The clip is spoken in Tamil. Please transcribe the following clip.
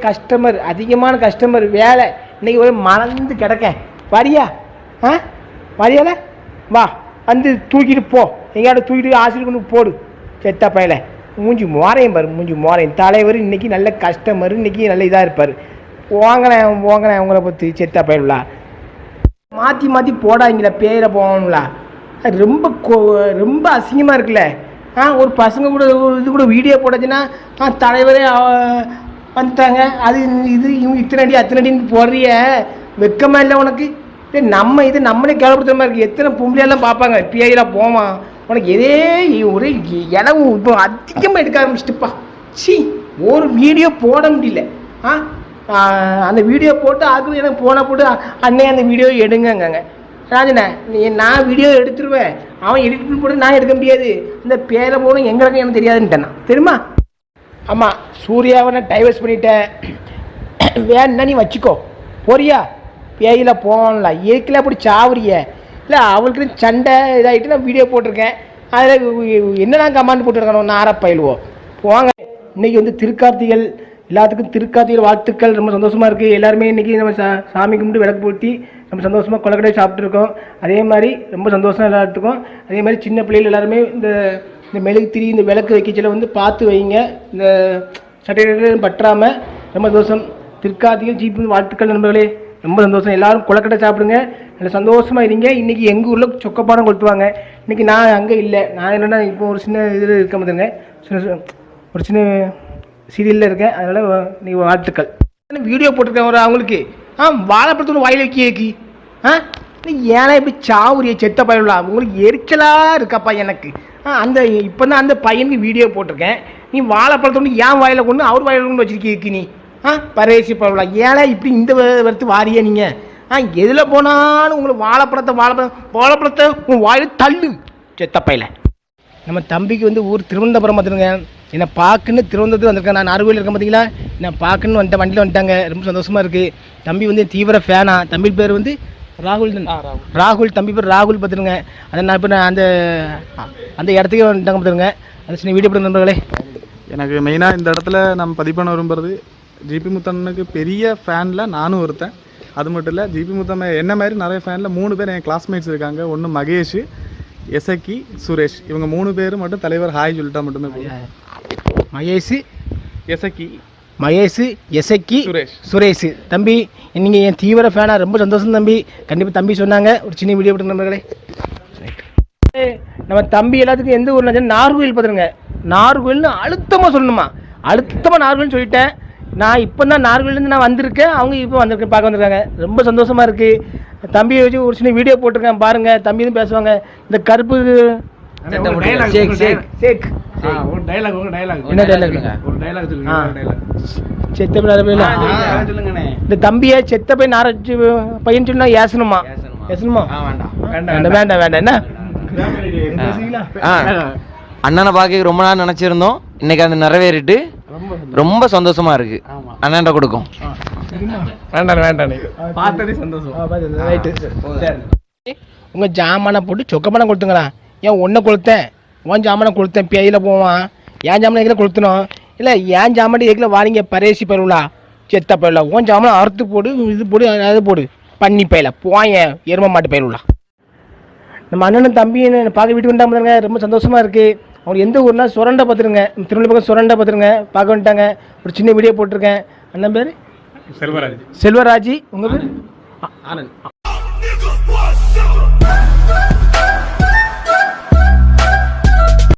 கஸ்டமர் அதிகமான கஸ்டமர் வேலை இன்னைக்கு ஒரு மறந்து கிடக்கேன். வரியா? வரியால வா, வந்து தூக்கிட்டு போ, எங்கேயாவது தூக்கிட்டு ஆசிரியர் கொண்டு போடு. செத்த பையல மூஞ்சி மோரையும் பாரு, மூஞ்சி மோரையும். தலைவர் இன்னைக்கு நல்ல கஸ்டமர், இன்னைக்கு நல்ல இதாக இருப்பார். போங்கண்ணேன் போங்கண்ணேன், உங்களை பற்றி செத்த பயிலா மாற்றி மாற்றி போடாங்களா, பேரை போகணுங்களா? ரொம்ப ரொம்ப அசிங்கமாக இருக்குல்ல. ஒரு பசங்க கூட இது கூட வீடியோ போடாச்சுன்னா தலைவரே வந்துட்டாங்க, அது இது இவங்க இத்தனை அடி அத்தனை அடின்னு போடுறிய, வெக்கமா இல்லை உனக்கு? நம்ம இது நம்மளே கேவலப்படுத்துற மாதிரி இருக்குது. எத்தனை பொம்பளையெல்லாம் பார்ப்பாங்க, பிஐலாம் போவான். உனக்கு எதே ஒரு இடம் இப்போ அதிகமாக எடுக்க ஆரம்பிச்சிட்டுப்பா. சி, ஒரு வீடியோ போட முடியல. அந்த வீடியோ போட்டு ஆக்கு எனக்கு போன போட்டு அண்ணே அந்த வீடியோ எடுங்கங்க. ராஜண்ணே, நான் வீடியோ எடுத்துருவேன், அவன் எடிட் பண்ணி போட்டு நான் எடுக்க முடியாது. இந்த பேரை போகணும் எங்களுக்கு எனக்கு தெரியாதுன்ட்டேன் நான், தெரியுமா? ஆமாம், சூர்யாவை நான் டைவர்ஸ் பண்ணிட்டேன், வேணுன்னா நீ வச்சுக்கோ. போறியா? பேயில போகல, ஏற்கல அப்படி சாவுறிய இல்லை? அவளுக்கு சண்டை இதாகிட்டு நான் வீடியோ போட்டிருக்கேன். அதில் என்னெல்லாம் கமாண்ட் போட்டுருக்கணும், நார பயிலுவோம். போங்க. இன்றைக்கி வந்து திருக்கார்த்திகள், எல்லாத்துக்கும் திருக்கார்த்திகள் வாழ்த்துக்கள். ரொம்ப சந்தோஷமாக இருக்குது. எல்லாருமே இன்றைக்கி நம்ம சாமி கும்பிட்டு விளக்கு போட்டி நம்ம சந்தோஷமாக கொலக்கடை சாப்பிட்ருக்கோம். அதே மாதிரி ரொம்ப சந்தோஷம் எல்லாத்துக்கும். அதே மாதிரி சின்ன பிள்ளைகள் எல்லாருமே இந்த மெழுகு திரி, இந்த விளக்கு வைக்கச்சில வந்து பார்த்து வைங்க, இந்த சட்டை பற்றாமல். ரொம்ப சந்தோஷம். திருக்கார்த்திகை ஜீப்பு வாழ்த்துக்கள் நண்பர்களே. ரொம்ப சந்தோஷம். எல்லோரும் கொலக்கடை சாப்பிடுங்க, நல்லா சந்தோஷமாக இருங்க. இன்றைக்கி எங்கள் ஊரில் சொக்கப்பாடம் கொளுத்துவாங்க. இன்றைக்கி நான் அங்கே இல்லை. நான் என்னென்னா இப்போ ஒரு சின்ன இதில் இருக்க மாட்டேங்க, ஒரு சின்ன சீரியலில் இருக்கேன். அதனால் நீங்கள் வாழ்த்துக்கள். வீடியோ போட்டிருக்கேன் ஒரு அவங்களுக்கு. வாழைப்பழத்தோட வாயில் வைக்கி ஏன்னா இப்படி சாவுரிய செத்த பயிலா, உங்களுக்கு எரிச்சலாக இருக்காப்பா எனக்கு. அந்த இப்போ தான் அந்த பையனுக்கு வீடியோ போட்டிருக்கேன். நீ வாழைப்பழத்தோடு ஏன் வாயில் கொண்டு அவர் வாயில் கொண்டு வச்சிருக்கீங்க நீ? பரேசி பரவலா, ஏழை இப்படி இந்த வருத்து வாரியா நீங்கள்? எதில் போனாலும் உங்களுக்கு வாழைப்பழத்தை உங்கள் வாயில் தள்ளு செத்த பையில. நம்ம தம்பிக்கு வந்து ஊர் திருவனந்தபுரம் பார்த்துருங்க. என்னை பார்க்குன்னு திருவனந்தபுரத்துக்கு வந்திருக்கேன். நான் நார்வேல் இருக்கேன் பார்த்தீங்களா, என்னை பார்க்குன்னு வந்துட்டேன், வண்டியில் வந்துட்டாங்க. ரொம்ப சந்தோஷமாக இருக்குது. தம்பி வந்து தீவிர ஃபேனா. தம்பி பேர் வந்து ராகுல் தான். ராகுல், தம்பி பேர் ராகுல் பார்த்துருங்க. அதை நான் இப்போ அந்த இடத்துக்கே வந்துட்டாங்க பார்த்துருங்க. அது சின்ன வீடியோ போட்டு நண்பர்களே. எனக்கு மெயினாக இந்த இடத்துல நம்ம பதிவு பண்ண விரும்புறது, ஜிபி முத்தனுக்கு பெரிய ஃபேனில் நானும் ஒருத்தன். அது மட்டும் இல்லை, ஜிபி முத்தன் என்ன மாதிரி நிறைய ஃபேனில் 3 பேர் என் கிளாஸ்மேட்ஸ் இருக்காங்க. ஒன்று மகேஷ், எசக்கி, சுரேஷ். இவங்க 3 பேர் மட்டும் தலைவர் ஹாய் சொல்லிட்டா மட்டுமே போதும். மகேஷ், எசக்கி, மகேஷ், எசக்கி, சுரேஷ். தம்பி நீங்கள் என் தீவிர ஃபேனா, ரொம்ப சந்தோஷம் தம்பி. கண்டிப்பாக தம்பி சொன்னாங்க. ஒரு சின்ன வீடியோ போட்டு நண்பர்களே. நம்ம தம்பி எல்லாத்துக்கும் எந்த ஊரில் நார்கோயில் பார்த்துருங்க. நார்கோயில்னு அழுத்தமாக சொல்லணுமா, அழுத்தமாக நார்கோயில்னு சொல்லிட்டேன். நான் இப்போ தான் நார்கோயிலேருந்து நான் வந்திருக்கேன், அவங்க இப்போ வந்திருக்கேன், பார்க்க வந்திருக்காங்க. ரொம்ப சந்தோஷமாக இருக்குது. தம்பியை வச்சு ஒரு சின்ன வீடியோ போட்டிருக்கேன் பாருங்கள். தம்பி தான் பேசுவாங்க. இந்த கருப்பு என்ன டைலாக்? இந்த தம்பியை செத்த போய் நாரச்சு பையன் சொன்னா ஏசணுமா? ஏசணுமா? வேண்டாம் வேண்டாம் வேண்டாம். என்ன அண்ணனை பார்க்க ரொம்ப நாள் நினைச்சிருந்தோம், இன்னைக்கு அது நிறைவேறிட்டு ரொம்ப சந்தோஷமா இருக்கு. அண்ணன் கொடுக்கும். வேண்டாம் வேண்டாம், பார்த்ததே சந்தோஷம். உங்க ஜாமானை போட்டு சொக்கப்பானம் கொளுத்துங்களா? ஏன் ஒன்றை கொளுத்தேன், உன் ஜாமானை கொளுத்தேன், பேயில போவான். என் ஜாமான் எங்கே கொளுத்தணும்? இல்லை என் ஜாமான் எதுக்குல வாரிங்க பரேசி பருவலா செத்த பயிலா? உன் ஜாமான் அறுத்து போடு, இது போடு, அது போடு, பண்ணி பயில போயேன், எரும மாட்டு பயிலுலா. நம்ம அண்ணனும் தம்பியும் பார்க்க வீட்டுக்கு வந்துட்டாங்க பாருங்க. ரொம்ப சந்தோஷமாக இருக்குது. அவங்க எந்த ஊர்னா சுரண்டை பார்த்துருங்க, திருநெல்வேலி பக்கம் சுரண்டை பார்த்துருங்க, பார்க்க வந்துட்டாங்க. ஒரு சின்ன வீடியோ போட்டிருக்கேன். அண்ணன் பேர் செல்வராஜ். உங்கள் பேர்? ஆனந்த்.